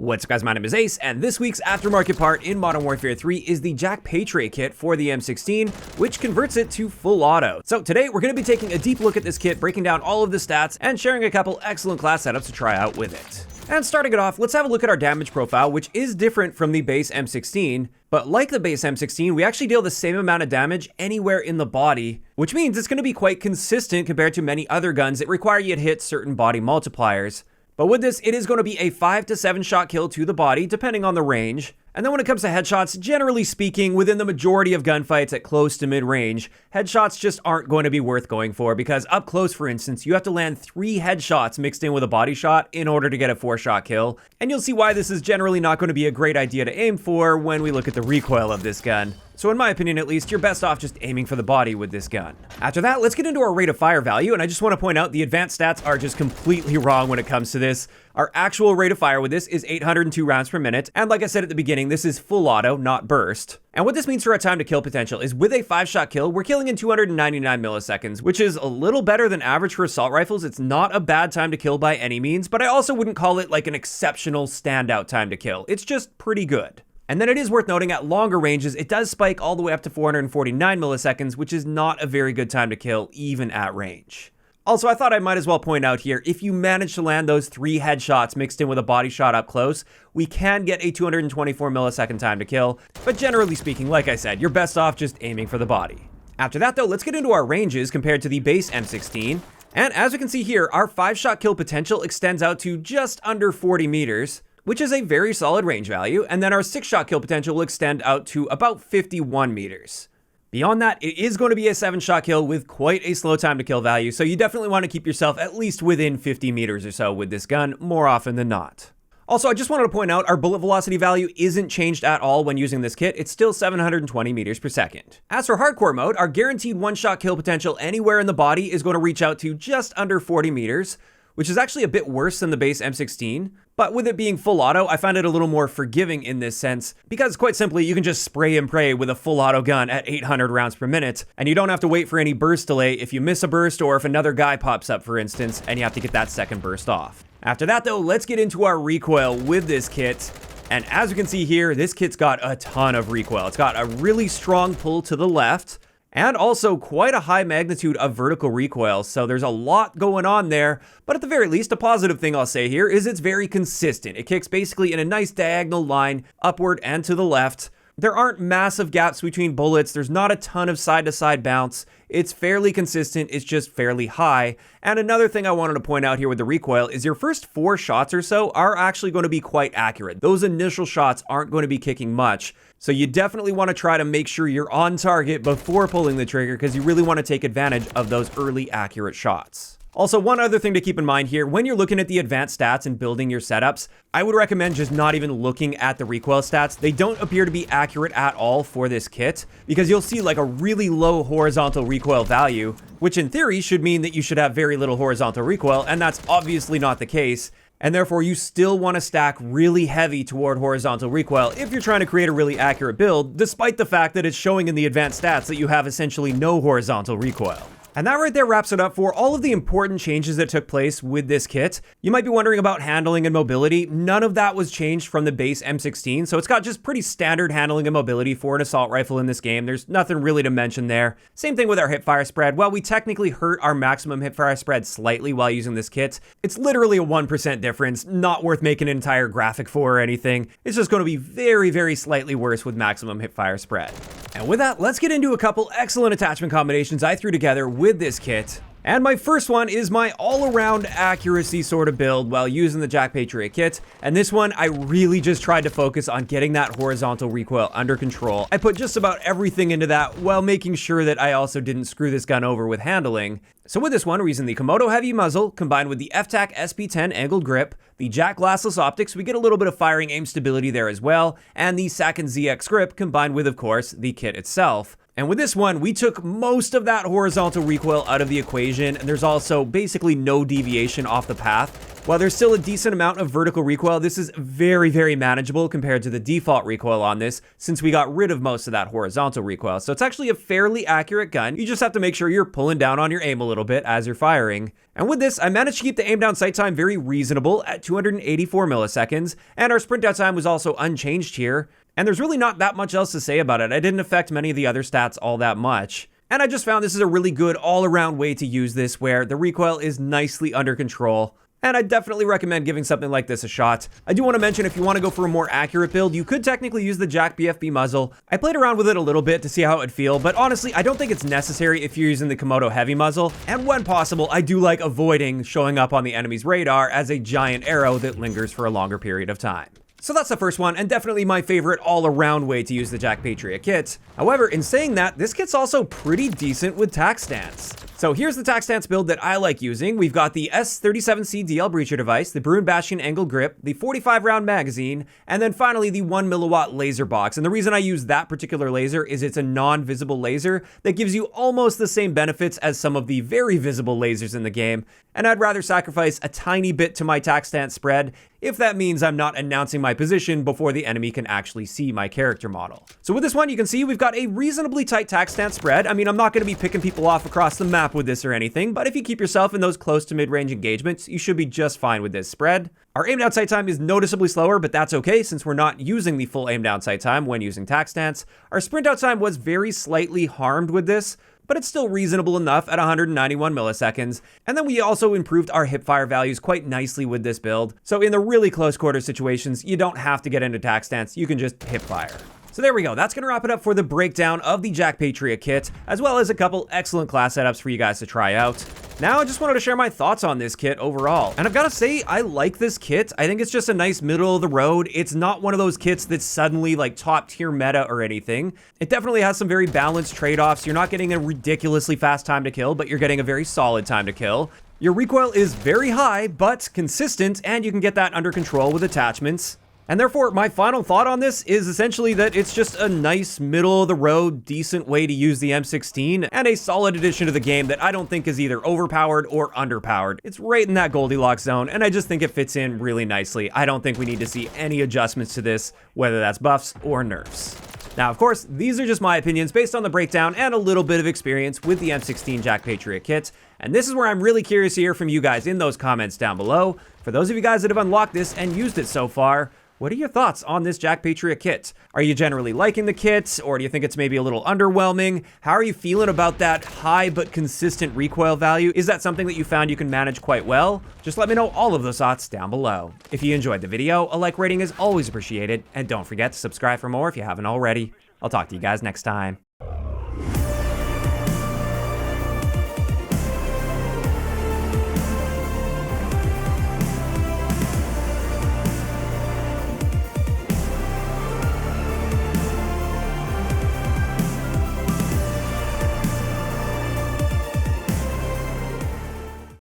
What's up guys, my name is Ace, and this week's aftermarket part in Modern Warfare 3 is the JAK Patriot Kit for the M16, which converts it to full auto. So today we're going to be taking a deep look at this kit, breaking down all of the stats, and sharing a couple excellent class setups to try out with it. And starting it off, let's have a look at our damage profile, which is different from the base M16, but like the base M16, we actually deal the same amount of damage anywhere in the body, which means it's going to be quite consistent compared to many other guns that require you to hit certain body multipliers. But with this, it is going to be a 5 to 7 shot kill to the body, depending on the range. And then when it comes to headshots, generally speaking, within the majority of gunfights at close to mid-range, headshots just aren't going to be worth going for, because up close, for instance, you have to land 3 headshots mixed in with a body shot in order to get a 4-shot kill. And you'll see why this is generally not going to be a great idea to aim for when we look at the recoil of this gun. So in my opinion at least, you're best off just aiming for the body with this gun. After that, let's get into our rate of fire value, and I just want to point out the advanced stats are just completely wrong when it comes to this. Our actual rate of fire with this is 802 rounds per minute, and like I said at the beginning, this is full auto, not burst. And what this means for our time to kill potential is with a 5-shot kill, we're killing in 299 milliseconds, which is a little better than average for assault rifles. It's not a bad time to kill by any means, but I also wouldn't call it like an exceptional standout time to kill. It's just pretty good. And then it is worth noting at longer ranges, it does spike all the way up to 449 milliseconds, which is not a very good time to kill, even at range. Also, I thought I might as well point out here, if you manage to land those 3 headshots mixed in with a body shot up close, we can get a 224 millisecond time to kill, but generally speaking, like I said, you're best off just aiming for the body. After that though, let's get into our ranges compared to the base M16. And as we can see here, our 5-shot kill potential extends out to just under 40 meters, which is a very solid range value, and then our 6-shot kill potential will extend out to about 51 meters. Beyond that, it is going to be a 7-shot kill with quite a slow time to kill value, so you definitely want to keep yourself at least within 50 meters or so with this gun, more often than not. Also, I just wanted to point out our bullet velocity value isn't changed at all when using this kit. It's still 720 meters per second. As for hardcore mode, our guaranteed 1-shot kill potential anywhere in the body is going to reach out to just under 40 meters, which is actually a bit worse than the base M16. But with it being full auto, I find it a little more forgiving in this sense, because quite simply, you can just spray and pray with a full auto gun at 800 rounds per minute, and you don't have to wait for any burst delay if you miss a burst or if another guy pops up, for instance, and you have to get that second burst off. After that though, let's get into our recoil with this kit. And as you can see here, this kit's got a ton of recoil. It's got a really strong pull to the left, and also quite a high magnitude of vertical recoil, so there's a lot going on there, but at the very least, a positive thing I'll say here is it's very consistent. It kicks basically in a nice diagonal line, upward and to the left. There aren't massive gaps between bullets, there's not a ton of side-to-side bounce, it's fairly consistent, it's just fairly high. And another thing I wanted to point out here with the recoil is your first 4 shots or so are actually going to be quite accurate. Those initial shots aren't going to be kicking much, so you definitely want to try to make sure you're on target before pulling the trigger, because you really want to take advantage of those early accurate shots. Also, one other thing to keep in mind here, when you're looking at the advanced stats and building your setups, I would recommend just not even looking at the recoil stats. They don't appear to be accurate at all for this kit, because you'll see like a really low horizontal recoil value, which in theory should mean that you should have very little horizontal recoil, and that's obviously not the case. And therefore, you still want to stack really heavy toward horizontal recoil if you're trying to create a really accurate build, despite the fact that it's showing in the advanced stats that you have essentially no horizontal recoil. And that right there wraps it up for all of the important changes that took place with this kit. You might be wondering about handling and mobility. None of that was changed from the base M16, so it's got just pretty standard handling and mobility for an assault rifle in this game. There's nothing really to mention there. Same thing with our hipfire spread. While we technically hurt our maximum hipfire spread slightly while using this kit, it's literally a 1% difference, not worth making an entire graphic for or anything. It's just going to be very, very slightly worse with maximum hipfire spread. And with that, let's get into a couple excellent attachment combinations I threw together with this kit. And my first one is my all-around accuracy sort of build while using the JAK Patriot Kit. And this one, I really just tried to focus on getting that horizontal recoil under control. I put just about everything into that while making sure that I also didn't screw this gun over with handling. So with this one, we're using the Komodo heavy muzzle combined with the FTAC SP10 angled grip, the JAK glassless optics, we get a little bit of firing aim stability there as well, and the Sakin ZX grip combined with, of course, the kit itself. And with this one, we took most of that horizontal recoil out of the equation, and there's also basically no deviation off the path. While there's still a decent amount of vertical recoil, this is very, very manageable compared to the default recoil on this, since we got rid of most of that horizontal recoil. So it's actually a fairly accurate gun. You just have to make sure you're pulling down on your aim a little bit as you're firing. And with this, I managed to keep the aim down sight time very reasonable at 284 milliseconds, and our sprint out time was also unchanged here. And there's really not that much else to say about it. I didn't affect many of the other stats all that much. And I just found this is a really good all-around way to use this, where the recoil is nicely under control. And I definitely recommend giving something like this a shot. I do want to mention, if you want to go for a more accurate build, you could technically use the JAK BFB muzzle. I played around with it a little bit to see how it would feel, but honestly, I don't think it's necessary if you're using the Komodo heavy muzzle. And when possible, I do like avoiding showing up on the enemy's radar as a giant arrow that lingers for a longer period of time. So that's the first one, and definitely my favorite all-around way to use the JAK Patriot Kit. However, in saying that, this kit's also pretty decent with tac stance. So here's the tac stance build that I like using. We've got the S37C DL breacher device, the Bruin Bastion angle grip, the 45 round magazine, and then finally the 1 milliwatt laser box. And the reason I use that particular laser is it's a non-visible laser that gives you almost the same benefits as some of the very visible lasers in the game. And I'd rather sacrifice a tiny bit to my tac stance spread if that means I'm not announcing my position before the enemy can actually see my character model. So with this one, you can see we've got a reasonably tight tac stance spread. I mean, I'm not going to be picking people off across the map with this or anything, but if you keep yourself in those close to mid-range engagements, you should be just fine with this spread. Our aim down sight time is noticeably slower, but that's okay since we're not using the full aim down sight time when using tac stance. Our sprint out time was very slightly harmed with this, but it's still reasonable enough at 191 milliseconds. And then we also improved our hipfire values quite nicely with this build. So in the really close quarter situations, you don't have to get into tac stance, you can just hipfire. So there we go, that's gonna wrap it up for the breakdown of the JAK Patriot Kit, as well as a couple excellent class setups for you guys to try out. Now I just wanted to share my thoughts on this kit overall. And I've got to say, I like this kit. I think it's just a nice middle of the road. It's not one of those kits that's suddenly like top tier meta or anything. It definitely has some very balanced trade-offs. You're not getting a ridiculously fast time to kill, but you're getting a very solid time to kill. Your recoil is very high, but consistent, and you can get that under control with attachments. And therefore, my final thought on this is essentially that it's just a nice, middle-of-the-road, decent way to use the M16, and a solid addition to the game that I don't think is either overpowered or underpowered. It's right in that Goldilocks zone, and I just think it fits in really nicely. I don't think we need to see any adjustments to this, whether that's buffs or nerfs. Now, of course, these are just my opinions based on the breakdown and a little bit of experience with the M16 JAK Patriot Kit, and this is where I'm really curious to hear from you guys in those comments down below. For those of you guys that have unlocked this and used it so far, what are your thoughts on this JAK Patriot Kit? Are you generally liking the kit, or do you think it's maybe a little underwhelming? How are you feeling about that high but consistent recoil value? Is that something that you found you can manage quite well? Just let me know all of those thoughts down below. If you enjoyed the video, a like rating is always appreciated, and don't forget to subscribe for more if you haven't already. I'll talk to you guys next time.